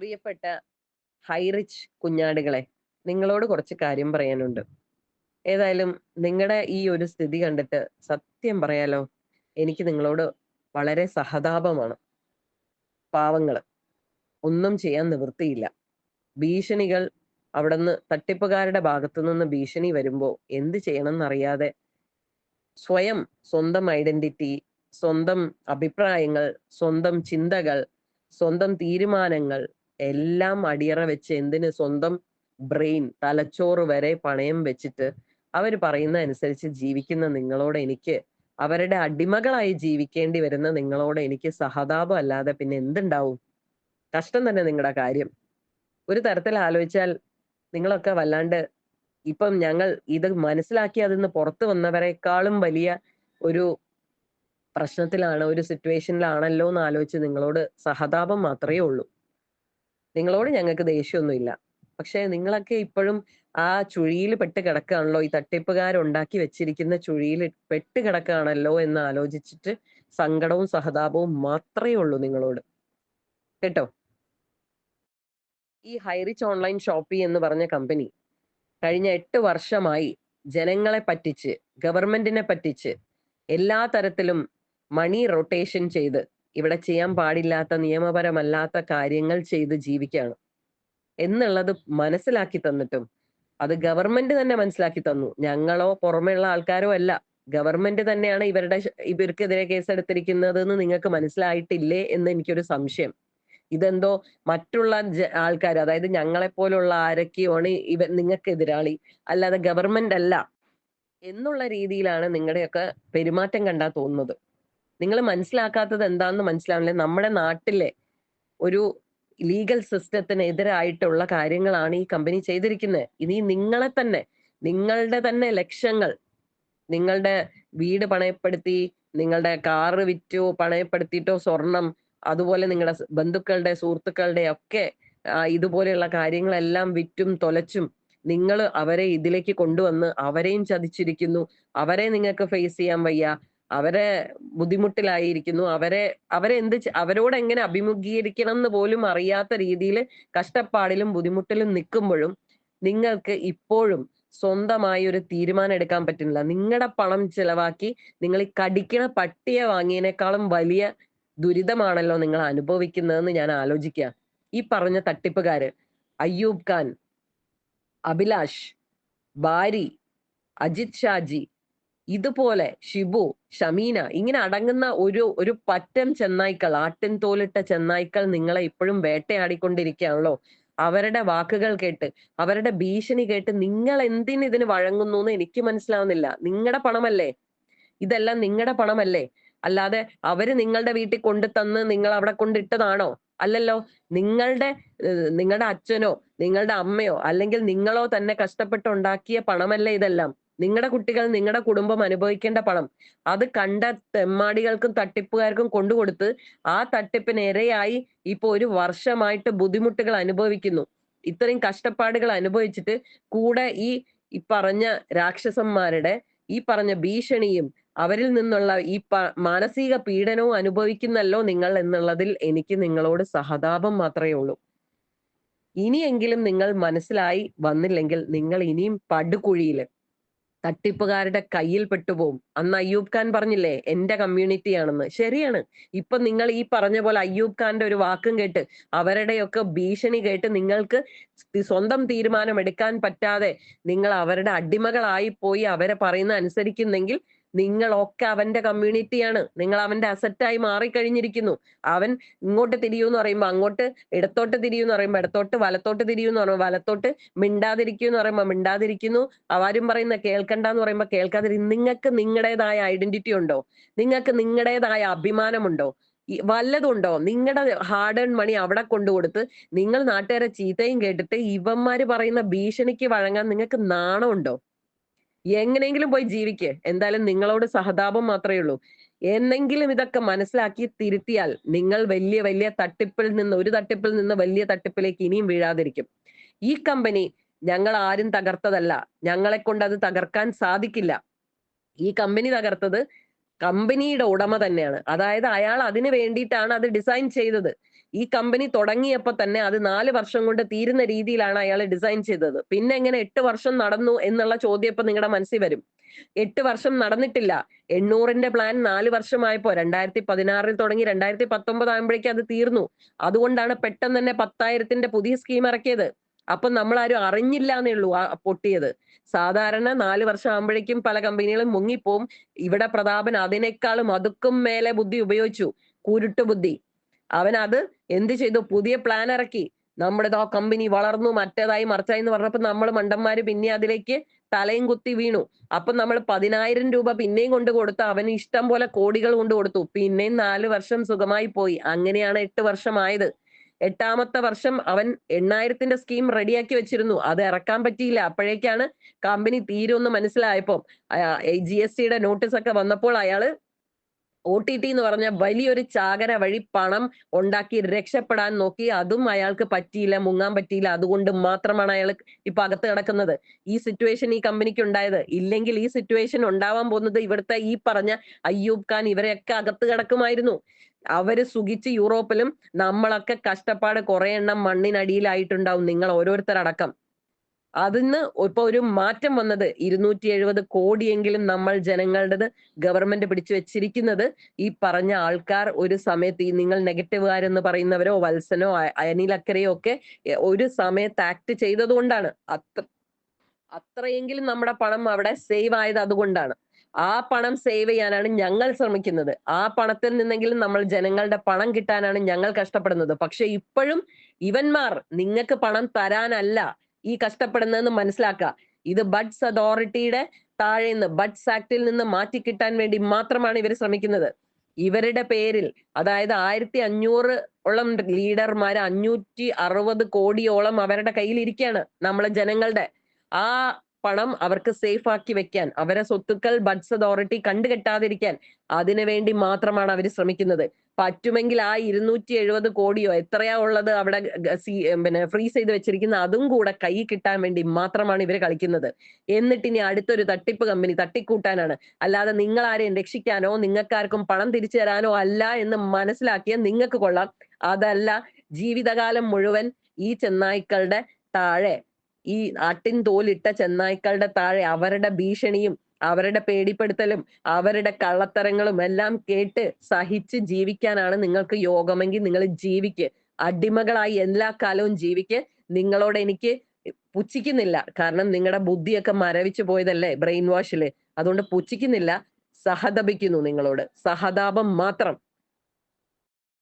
പ്രിയപ്പെട്ട ഹൈറിച്ച് കുഞ്ഞാടുകളെ, നിങ്ങളോട് കുറച്ച് കാര്യം പറയാനുണ്ട്. ഏതായാലും നിങ്ങളുടെ ഈ ഒരു സ്ഥിതി കണ്ടിട്ട് സത്യം പറയാലോ, എനിക്ക് നിങ്ങളോട് വളരെ സഹതാപമാണ്. പാവങ്ങള്. ഒന്നും ചെയ്യാൻ നിവൃത്തിയില്ല. ഭീഷണികൾ അവിടുന്ന് തട്ടിപ്പുകാരുടെ ഭാഗത്തു നിന്ന് ഭീഷണി വരുമ്പോ എന്ത് ചെയ്യണമെന്നറിയാതെ സ്വയം സ്വന്തം ഐഡന്റിറ്റി, സ്വന്തം അഭിപ്രായങ്ങൾ, സ്വന്തം ചിന്തകൾ, സ്വന്തം തീരുമാനങ്ങൾ എല്ലാം അടിയറ വെച്ച് എന്തിന് സ്വന്തം ബ്രെയിൻ, തലച്ചോറ് വരെ പണയം വെച്ചിട്ട് അവര് പറയുന്ന അനുസരിച്ച് ജീവിക്കുന്ന നിങ്ങളോട് എനിക്ക്, അവരുടെ അടിമകളായി ജീവിക്കേണ്ടി വരുന്ന നിങ്ങളോട് എനിക്ക് സഹതാപം അല്ലാതെ പിന്നെ എന്തുണ്ടാവും? കഷ്ടം തന്നെ നിങ്ങളുടെ കാര്യം. ഒരു തരത്തിൽ ആലോചിച്ചാൽ നിങ്ങളൊക്കെ വല്ലാണ്ട് ഇപ്പം ഞങ്ങൾ ഇത് മനസ്സിലാക്കി അതിന്ന് പുറത്തു വന്നവരെക്കാളും വലിയ ഒരു പ്രശ്നത്തിലാണ്, ഒരു സിറ്റുവേഷനിലാണല്ലോ എന്ന് ആലോചിച്ച് നിങ്ങളോട് സഹതാപം മാത്രമേ ഉള്ളൂ. നിങ്ങളോട് ഞങ്ങൾക്ക് ദേഷ്യമൊന്നുമില്ല. പക്ഷേ നിങ്ങളൊക്കെ ഇപ്പോഴും ആ ചുഴിയിൽ പെട്ട് കിടക്കുകയാണല്ലോ, ഈ തട്ടിപ്പുകാരുണ്ടാക്കി വെച്ചിരിക്കുന്ന ചുഴിയിൽ പെട്ട് കിടക്കുകയാണല്ലോ എന്ന് ആലോചിച്ചിട്ട് സങ്കടവും സഹതാപവും മാത്രമേ ഉള്ളൂ നിങ്ങളോട്. കേട്ടോ? ഈ ഹൈറിച്ച് ഓൺലൈൻ ഷോപ്പി എന്ന് പറഞ്ഞ കമ്പനി കഴിഞ്ഞ 8 വർഷമായി ജനങ്ങളെ പറ്റിച്ച്, ഗവൺമെന്റിനെ പറ്റിച്ച്, എല്ലാ തരത്തിലും മണി റൊട്ടേഷൻ ചെയ്ത്, ഇവിടെ ചെയ്യാൻ പാടില്ലാത്ത നിയമപരമല്ലാത്ത കാര്യങ്ങൾ ചെയ്ത് ജീവിക്കുകയാണ് എന്നുള്ളത് മനസ്സിലാക്കി തന്നിട്ടും, അത് ഗവൺമെന്റ് തന്നെ മനസ്സിലാക്കി തന്നു. ഞങ്ങളോ പുറമെയുള്ള ആൾക്കാരോ അല്ല. ഗവൺമെന്റ് തന്നെയാണ് ഇവർക്കെതിരെ കേസെടുത്തിരിക്കുന്നതെന്ന് നിങ്ങൾക്ക് മനസ്സിലായിട്ടില്ലേ എന്ന് എനിക്കൊരു സംശയം. ഇതെന്തോ മറ്റുള്ള ആൾക്കാര്, അതായത് ഞങ്ങളെപ്പോലുള്ള ആരൊക്കെയാണ് നിങ്ങൾക്ക് എതിരാളി, അല്ലാതെ ഗവൺമെന്റ് അല്ല എന്നുള്ള രീതിയിലാണ് നിങ്ങളുടെയൊക്കെ പെരുമാറ്റം കണ്ടാ തോന്നുന്നത്. നിങ്ങൾ മനസ്സിലാക്കാത്തത് എന്താണെന്ന് മനസ്സിലാവില്ലേ? നമ്മുടെ നാട്ടിലെ ഒരു ലീഗൽ സിസ്റ്റത്തിനെതിരായിട്ടുള്ള കാര്യങ്ങളാണ് ഈ കമ്പനി ചെയ്തിരിക്കുന്നത്. ഇനി നിങ്ങളെ തന്നെ, നിങ്ങളുടെ തന്നെ ലക്ഷങ്ങൾ, നിങ്ങളുടെ വീട് പണയപ്പെടുത്തി, നിങ്ങളുടെ കാറ് വിറ്റോ പണയപ്പെടുത്തിയിട്ടോ സ്വർണം, അതുപോലെ നിങ്ങളുടെ ബന്ധുക്കളുടെ സുഹൃത്തുക്കളുടെ ഒക്കെ ഇതുപോലെയുള്ള കാര്യങ്ങളെല്ലാം വിറ്റും തൊലച്ചും നിങ്ങൾ അവരെ ഇതിലേക്ക് കൊണ്ടുവന്ന് അവരെയും ചതിച്ചിരിക്കുന്നു. അവരെ നിങ്ങൾക്ക് ഫേസ് ചെയ്യാൻ വയ്യ. അവരെ ബുദ്ധിമുട്ടിലായിരിക്കുന്നു. അവരെ അവരോട് എങ്ങനെ അഭിമുഖീകരിക്കണം എന്ന് പോലും അറിയാത്ത രീതിയിൽ കഷ്ടപ്പാടിലും ബുദ്ധിമുട്ടിലും നിൽക്കുമ്പോഴും നിങ്ങൾക്ക് ഇപ്പോഴും സ്വന്തമായി ഒരു തീരുമാനം എടുക്കാൻ പറ്റുന്നില്ല. നിങ്ങളുടെ പണം ചെലവാക്കി നിങ്ങൾ ഈ കടിക്കണ പട്ടിയെ വാങ്ങിയതിനേക്കാളും വലിയ ദുരിതമാണല്ലോ നിങ്ങൾ അനുഭവിക്കുന്നതെന്ന് ഞാൻ ആലോചിക്കുക. ഈ പറഞ്ഞ തട്ടിപ്പുകാര് അയ്യൂബ് ഖാൻ, അഭിലാഷ്, ബാരി, അജിത് ഷാജി, ഇതുപോലെ ഷിബു, ഷമീന, ഇങ്ങനെ അടങ്ങുന്ന ഒരു ഒരു പറ്റം ചെന്നായ്ക്കൾ, ആട്ടിൻ തോലിട്ട ചെന്നായ്ക്കൾ നിങ്ങളെ ഇപ്പോഴും വേട്ടയാടിക്കൊണ്ടിരിക്കുകയാണല്ലോ. അവരുടെ വാക്കുകൾ കേട്ട്, അവരുടെ ഭീഷണി കേട്ട് നിങ്ങൾ എന്തിന് ഇതിന് വഴങ്ങുന്നു എന്ന് എനിക്ക് മനസ്സിലാവുന്നില്ല. നിങ്ങളുടെ പണമല്ലേ ഇതെല്ലാം? നിങ്ങളുടെ പണമല്ലേ? അല്ലാതെ അവര് നിങ്ങളുടെ വീട്ടിൽ കൊണ്ടു തന്ന് നിങ്ങൾ അവിടെ കൊണ്ടിട്ടതാണോ? അല്ലല്ലോ. നിങ്ങളുടെ അച്ഛനോ നിങ്ങളുടെ അമ്മയോ അല്ലെങ്കിൽ നിങ്ങളോ തന്നെ കഷ്ടപ്പെട്ടുണ്ടാക്കിയ പണമല്ലേ ഇതെല്ലാം? നിങ്ങളുടെ കുട്ടികൾ, നിങ്ങളുടെ കുടുംബം അനുഭവിക്കേണ്ട പണം. അത് കണ്ട തെമ്മാടികൾക്കും തട്ടിപ്പുകാർക്കും കൊണ്ടുകൊടുത്ത് ആ തട്ടിപ്പിന് ഇരയായി ഇപ്പൊ 1 വർഷമായിട്ട് ബുദ്ധിമുട്ടുകൾ അനുഭവിക്കുന്നു. ഇത്രയും കഷ്ടപ്പാടുകൾ അനുഭവിച്ചിട്ട് കൂടെ ഈ പറഞ്ഞ രാക്ഷസന്മാരുടെ ഈ പറഞ്ഞ ഭീഷണിയും അവരിൽ നിന്നുള്ള ഈ മാനസിക പീഡനവും അനുഭവിക്കുന്നല്ലോ നിങ്ങൾ എന്നുള്ളതിൽ എനിക്ക് നിങ്ങളോട് സഹതാപം മാത്രമേ ഉള്ളൂ. ഇനിയെങ്കിലും നിങ്ങൾ മനസ്സിലായി വന്നില്ലെങ്കിൽ നിങ്ങൾ ഇനിയും പടുകുഴിയില് തട്ടിപ്പുകാരുടെ കയ്യിൽ പെട്ടുപോകും. അന്ന് അയ്യൂബ് ഖാൻ പറഞ്ഞില്ലേ എന്റെ കമ്മ്യൂണിറ്റിയാണെന്ന്. ശരിയാണ്. ഇപ്പൊ നിങ്ങൾ ഈ പറഞ്ഞ പോലെ അയ്യൂബ് ഖാന്റെ ഒരു വാക്കും കേട്ട്, അവരുടെയൊക്കെ ഭീഷണി കേട്ട് നിങ്ങൾക്ക് സ്വന്തം തീരുമാനം എടുക്കാൻ പറ്റാതെ നിങ്ങൾ അവരുടെ അടിമകളായി പോയി അവരെ പറയുന്ന അനുസരിക്കുന്നെങ്കിൽ നിങ്ങളൊക്കെ അവന്റെ കമ്മ്യൂണിറ്റിയാണ്. നിങ്ങൾ അവന്റെ അസറ്റായി മാറിക്കഴിഞ്ഞിരിക്കുന്നു. അവൻ ഇങ്ങോട്ട് തിരിയൂന്ന് പറയുമ്പോ അങ്ങോട്ട്, ഇടത്തോട്ട് തിരിയൂന്ന് പറയുമ്പോ ഇടത്തോട്ട്, വലത്തോട്ട് തിരിയൂന്ന് പറയുമ്പോ വലത്തോട്ട്, മിണ്ടാതിരിക്കൂന്ന് പറയുമ്പോ മിണ്ടാതിരിക്കുന്നു. ആരും പറയുന്ന കേൾക്കണ്ടെന്ന് പറയുമ്പോ നിങ്ങൾക്ക് നിങ്ങളുടേതായ ഐഡന്റിറ്റി ഉണ്ടോ? നിങ്ങൾക്ക് നിങ്ങളുടേതായ അഭിമാനമുണ്ടോ? വല്ലതുണ്ടോ? നിങ്ങളുടെ ഹാർഡ് ഏൺ മണി അവിടെ കൊണ്ടുകൊടുത്ത് നിങ്ങൾ നാട്ടുകാരെ ചീത്തയും കേട്ടിട്ട് ഇവന്മാര് പറയുന്ന ഭീഷണിക്ക് വഴങ്ങാൻ നിങ്ങൾക്ക് നാണമുണ്ടോ? എങ്ങനെയെങ്കിലും പോയി ജീവിക്ക്. എന്തായാലും നിങ്ങളോട് സഹതാപം മാത്രമേ ഉള്ളൂ. എന്നെങ്കിലും ഇതൊക്കെ മനസ്സിലാക്കി തിരുത്തിയാൽ നിങ്ങൾ വലിയ വലിയ ഒരു തട്ടിപ്പിൽ നിന്ന് വലിയ തട്ടിപ്പിലേക്ക് ഇനിയും വീഴാതിരിക്കും. ഈ കമ്പനി ഞങ്ങൾ ആരും തകർത്തതല്ല. ഞങ്ങളെ കൊണ്ട് അത് തകർക്കാൻ സാധിക്കില്ല. ഈ കമ്പനി തകർത്തത് കമ്പനിയുടെ ഉടമ തന്നെയാണ്. അതായത് അയാൾ അതിന് വേണ്ടിയിട്ടാണ് അത് ഡിസൈൻ ചെയ്തത്. ഈ കമ്പനി തുടങ്ങിയപ്പോ തന്നെ അത് 4 വർഷം കൊണ്ട് തീരുന്ന രീതിയിലാണ് അയാൾ ഡിസൈൻ ചെയ്തത്. പിന്നെ എങ്ങനെ 8 വർഷം നടന്നു എന്നുള്ള ചോദ്യം ഇപ്പൊ നിങ്ങളുടെ മനസ്സിൽ വരും. 8 വർഷം നടന്നിട്ടില്ല. 800ന്റെ പ്ലാൻ 4 വർഷമായപ്പോ 2016 തുടങ്ങി 2019 ആകുമ്പോഴേക്കും അത് തീർന്നു. അതുകൊണ്ടാണ് പെട്ടെന്ന് തന്നെ 10,000ന്റെ പുതിയ സ്കീം ഇറക്കിയത്. അപ്പൊ നമ്മളാരും അറിഞ്ഞില്ല എന്നേ ഉള്ളൂ ആ പൊട്ടിയത്. സാധാരണ 4 വർഷം ആകുമ്പോഴേക്കും പല കമ്പനികളും മുങ്ങിപ്പോവും. ഇവിടെ പ്രതാപൻ അതിനേക്കാളും അതുക്കും മേലെ ബുദ്ധി ഉപയോഗിച്ചു. കുരുട്ട് ബുദ്ധി. അവൻ അത് എന്ത് ചെയ്തു? പുതിയ പ്ലാൻ ഇറക്കി. നമ്മുടെ ആ കമ്പനി വളർന്നു, മറ്റേതായി മറിച്ചായി എന്ന് പറഞ്ഞപ്പോ നമ്മൾ മണ്ടന്മാര് പിന്നെ അതിലേക്ക് തലയും കുത്തി വീണു. അപ്പൊ നമ്മൾ 10,000 രൂപ പിന്നെയും കൊണ്ട് കൊടുത്തു. അവന് ഇഷ്ടം പോലെ കോടികൾ കൊണ്ട് കൊടുത്തു. പിന്നെയും 4 വർഷം സുഖമായി പോയി. അങ്ങനെയാണ് 8 വർഷമായത്. 8ാമത്തെ വർഷം അവൻ 8,000ന്റെ സ്കീം റെഡിയാക്കി വെച്ചിരുന്നു. അത് ഇറക്കാൻ പറ്റിയില്ല. അപ്പോഴേക്കാണ് കമ്പനി തീരുമെന്ന് മനസ്സിലായപ്പോ GSTയുടെ നോട്ടീസ് ഒക്കെ വന്നപ്പോൾ അയാള് OTT എന്ന് പറഞ്ഞ വലിയൊരു ചാകര വഴി പണം ഉണ്ടാക്കി രക്ഷപ്പെടാൻ നോക്കി. അതും അയാൾക്ക് പറ്റിയില്ല, മുങ്ങാൻ പറ്റിയില്ല. അതുകൊണ്ട് മാത്രമാണ് അയാൾ ഇപ്പൊ അകത്ത് കിടക്കുന്നത്. ഈ സിറ്റുവേഷൻ ഈ കമ്പനിക്ക് ഉണ്ടായത്. ഇല്ലെങ്കിൽ ഈ സിറ്റുവേഷൻ ഉണ്ടാവാൻ പോകുന്നത് ഇവിടുത്തെ ഈ പറഞ്ഞ അയ്യൂബ് ഖാൻ ഇവരെയൊക്കെ അകത്ത് കിടക്കുമായിരുന്നു. അവര് സുഖിച്ച് യൂറോപ്പിലും, നമ്മളൊക്കെ കഷ്ടപ്പാട് കുറെ എണ്ണം മണ്ണിനടിയിലായിട്ടുണ്ടാവും, നിങ്ങൾ ഓരോരുത്തരടക്കം. അതിന്ന് ഇപ്പൊ ഒരു മാറ്റം വന്നത് 270 കോടിയെങ്കിലും നമ്മൾ ജനങ്ങളുടേത് ഗവൺമെന്റ് പിടിച്ചു വെച്ചിരിക്കുന്നത് ഈ പറഞ്ഞ ആൾക്കാർ ഒരു സമയത്ത്, ഈ നിങ്ങൾ നെഗറ്റീവുകാരെന്ന് പറയുന്നവരോ വത്സനോ അനിൽ അക്കരയോ ഒക്കെ ഒരു സമയത്ത് ആക്ട് ചെയ്തത് കൊണ്ടാണ്. അത്രയെങ്കിലും നമ്മുടെ പണം അവിടെ സേവ് ആയത് അതുകൊണ്ടാണ്. ആ പണം സേവ് ചെയ്യാനാണ് ഞങ്ങൾ ശ്രമിക്കുന്നത്. ആ പണത്തിൽ നിന്നെങ്കിലും നമ്മൾ ജനങ്ങളുടെ പണം കിട്ടാനാണ് ഞങ്ങൾ കഷ്ടപ്പെടുന്നത്. പക്ഷെ ഇപ്പോഴും ഇവന്മാർ നിങ്ങൾക്ക് പണം തരാനല്ല ഈ കഷ്ടപ്പെടുന്നതെന്ന് മനസ്സിലാക്കുക. ഇത് ബഡ്സ് അതോറിറ്റിയുടെ താഴേന്ന്, ബഡ്സ് ആക്ടിൽ നിന്ന് മാറ്റി കിട്ടാൻ വേണ്ടി മാത്രമാണ് ഇവർ ശ്രമിക്കുന്നത്. ഇവരുടെ പേരിൽ, അതായത് 1,500 ഓളം ലീഡർമാർ 560 കോടിയോളം അവരുടെ കയ്യിൽ ഇരിക്കുകയാണ്, നമ്മളെ ജനങ്ങളുടെ. ആ പണം അവർക്ക് സേഫ് ആക്കി വെക്കാൻ, അവരെ സ്വത്തുക്കൾ ബഡ്സ് അതോറിറ്റി കണ്ടുകെട്ടാതിരിക്കാൻ, അതിനു വേണ്ടി മാത്രമാണ് അവർ ശ്രമിക്കുന്നത്. പറ്റുമെങ്കിൽ ആ 270 കോടിയോ എത്രയാ ഉള്ളത് അവിടെ പിന്നെ ഫ്രീസ് ചെയ്ത് വെച്ചിരിക്കുന്ന അതും കൂടെ കൈ കിട്ടാൻ വേണ്ടി മാത്രമാണ് ഇവര് കളിക്കുന്നത്. എന്നിട്ട് ഇനി അടുത്തൊരു തട്ടിപ്പ് കമ്പനി തട്ടിക്കൂട്ടാനാണ്. അല്ലാതെ നിങ്ങൾ ആരെയും രക്ഷിക്കാനോ നിങ്ങൾക്കാർക്കും പണം തിരിച്ചു തരാനോ അല്ല എന്ന് മനസ്സിലാക്കിയാൽ നിങ്ങൾക്ക് കൊള്ളാം. അതല്ല, ജീവിതകാലം മുഴുവൻ ഈ ചെന്നായ്ക്കളുടെ താഴെ, ഈ ആട്ടിൻ തോലിട്ട ചെന്നായ്ക്കളുടെ താഴെ അവരുടെ ഭീഷണിയും അവരുടെ പേടിപ്പെടുത്തലും അവരുടെ കള്ളത്തരങ്ങളും എല്ലാം കേട്ട് സഹിച്ച് ജീവിക്കാനാണ് നിങ്ങൾക്ക് യോഗമെങ്കിൽ നിങ്ങൾ ജീവിക്ക്. അടിമകളായി എല്ലാ കാലവും ജീവിക്ക്. നിങ്ങളോട് എനിക്ക് പുച്ഛിക്കുന്നില്ല. കാരണം നിങ്ങളുടെ ബുദ്ധിയൊക്കെ മരവിച്ചു പോയതല്ലേ ബ്രെയിൻ വാഷില്. അതുകൊണ്ട് പുച്ഛിക്കുന്നില്ല, സഹതപിക്കുന്നു നിങ്ങളോട്. സഹതാപം മാത്രം.